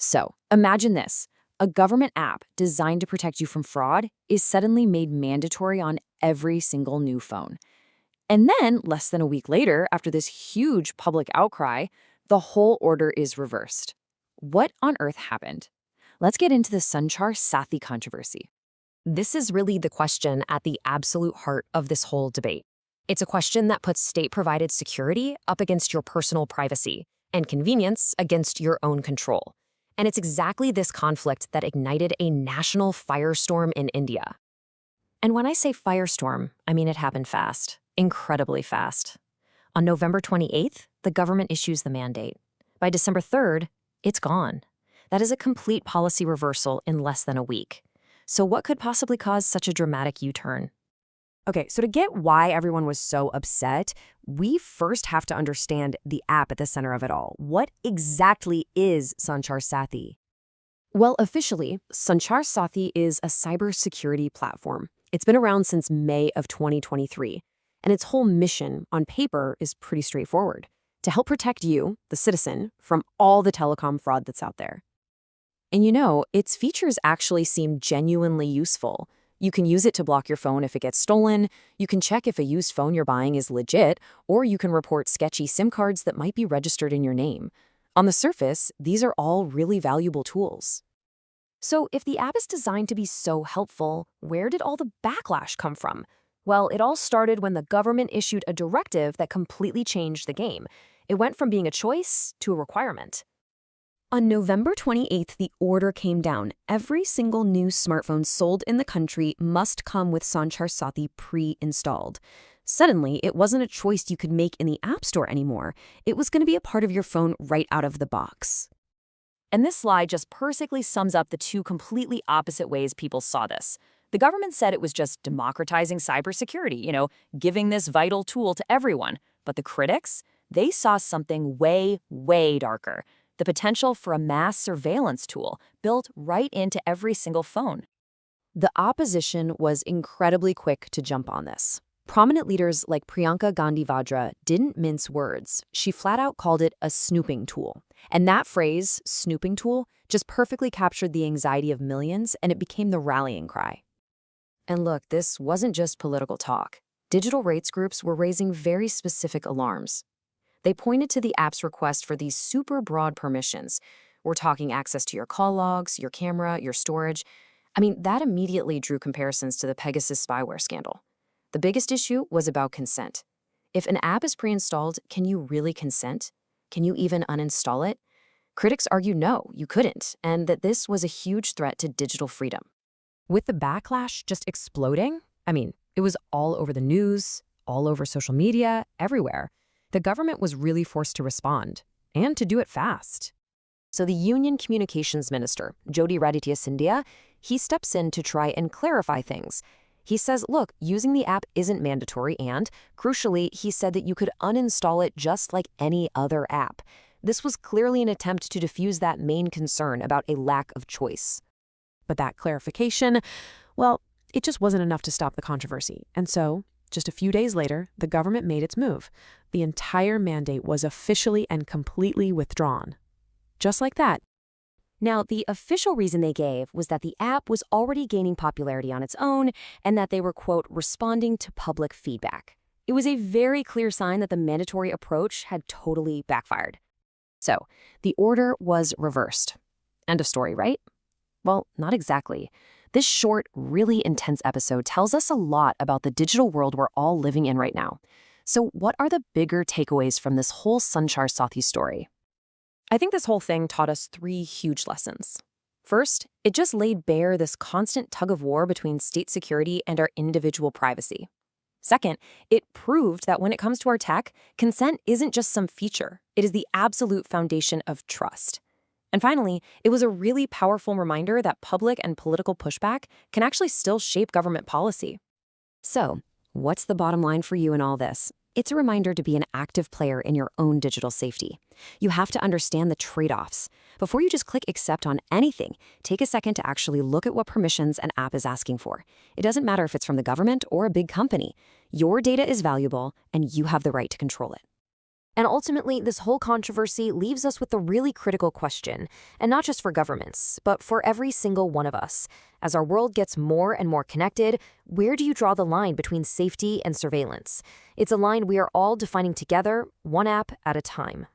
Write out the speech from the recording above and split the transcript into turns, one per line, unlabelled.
So, imagine this. A government app designed to protect you from fraud is suddenly made mandatory on every single new phone. And then, less than a week later, after this huge public outcry, the whole order is reversed. What on earth happened? Let's get into the Sanchar Saathi controversy.
This is really the question at the absolute heart of this whole debate. It's a question that puts state-provided security up against your personal privacy and convenience against your own control. And it's exactly this conflict that ignited a national firestorm in India. And when I say firestorm, I mean it happened fast, incredibly fast. On November 28th, the government issues the mandate. By December 3rd, it's gone. That is a complete policy reversal in less than a week. So what could possibly cause such a dramatic U-turn?
Okay, so to get why everyone was so upset, we first have to understand the app at the center of it all. What exactly is Sanchar Saathi?
Well, officially, Sanchar Saathi is a cybersecurity platform. It's been around since May of 2023, and its whole mission, on paper, is pretty straightforward: to help protect you, the citizen, from all the telecom fraud that's out there. And its features actually seem genuinely useful. You can use it to block your phone if it gets stolen, you can check if a used phone you're buying is legit, or you can report sketchy SIM cards that might be registered in your name. On the surface, these are all really valuable tools. So if the app is designed to be so helpful, where did all the backlash come from? Well, it all started when the government issued a directive that completely changed the game. It went from being a choice to a requirement. On November 28th, the order came down. Every single new smartphone sold in the country must come with Sanchar Saathi pre-installed. Suddenly, it wasn't a choice you could make in the App Store anymore. It was going to be a part of your phone right out of the box. And this slide just perfectly sums up the two completely opposite ways people saw this. The government said it was just democratizing cybersecurity, giving this vital tool to everyone. But the critics, they saw something way, way darker: the potential for a mass surveillance tool built right into every single phone. The opposition was incredibly quick to jump on this. Prominent leaders like Priyanka Gandhi Vadra didn't mince words. She flat out called it a snooping tool. And that phrase, snooping tool, just perfectly captured the anxiety of millions, and it became the rallying cry. And look, this wasn't just political talk. Digital rights groups were raising very specific alarms. They pointed to the app's request for these super broad permissions. We're talking access to your call logs, your camera, your storage. That immediately drew comparisons to the Pegasus spyware scandal. The biggest issue was about consent. If an app is pre-installed, can you really consent? Can you even uninstall it? Critics argue no, you couldn't, and that this was a huge threat to digital freedom.
With the backlash just exploding, it was all over the news, all over social media, everywhere. The government was really forced to respond, and to do it fast. So the Union Communications Minister, Jyotiraditya Scindia, he steps in to try and clarify things. He says, look, using the app isn't mandatory, and, crucially, he said that you could uninstall it just like any other app. This was clearly an attempt to diffuse that main concern about a lack of choice. But that clarification, well, it just wasn't enough to stop the controversy. And so, just a few days later, the government made its move. The entire mandate was officially and completely withdrawn. Just like that.
Now, the official reason they gave was that the app was already gaining popularity on its own and that they were, quote, responding to public feedback. It was a very clear sign that the mandatory approach had totally backfired.
So, the order was reversed. End of story, right? Well, not exactly. This short, really intense episode tells us a lot about the digital world we're all living in right now. So what are the bigger takeaways from this whole Sanchar Saathi story? I think this whole thing taught us three huge lessons. First, it just laid bare this constant tug-of-war between state security and our individual privacy. Second, it proved that when it comes to our tech, consent isn't just some feature. It is the absolute foundation of trust. And finally, it was a really powerful reminder that public and political pushback can actually still shape government policy.
So, what's the bottom line for you in all this? It's a reminder to be an active player in your own digital safety. You have to understand the trade-offs. Before you just click accept on anything, take a second to actually look at what permissions an app is asking for. It doesn't matter if it's from the government or a big company. Your data is valuable, and you have the right to control it.
And ultimately, this whole controversy leaves us with a really critical question, and not just for governments, but for every single one of us. As our world gets more and more connected, where do you draw the line between safety and surveillance? It's a line we are all defining together, one app at a time.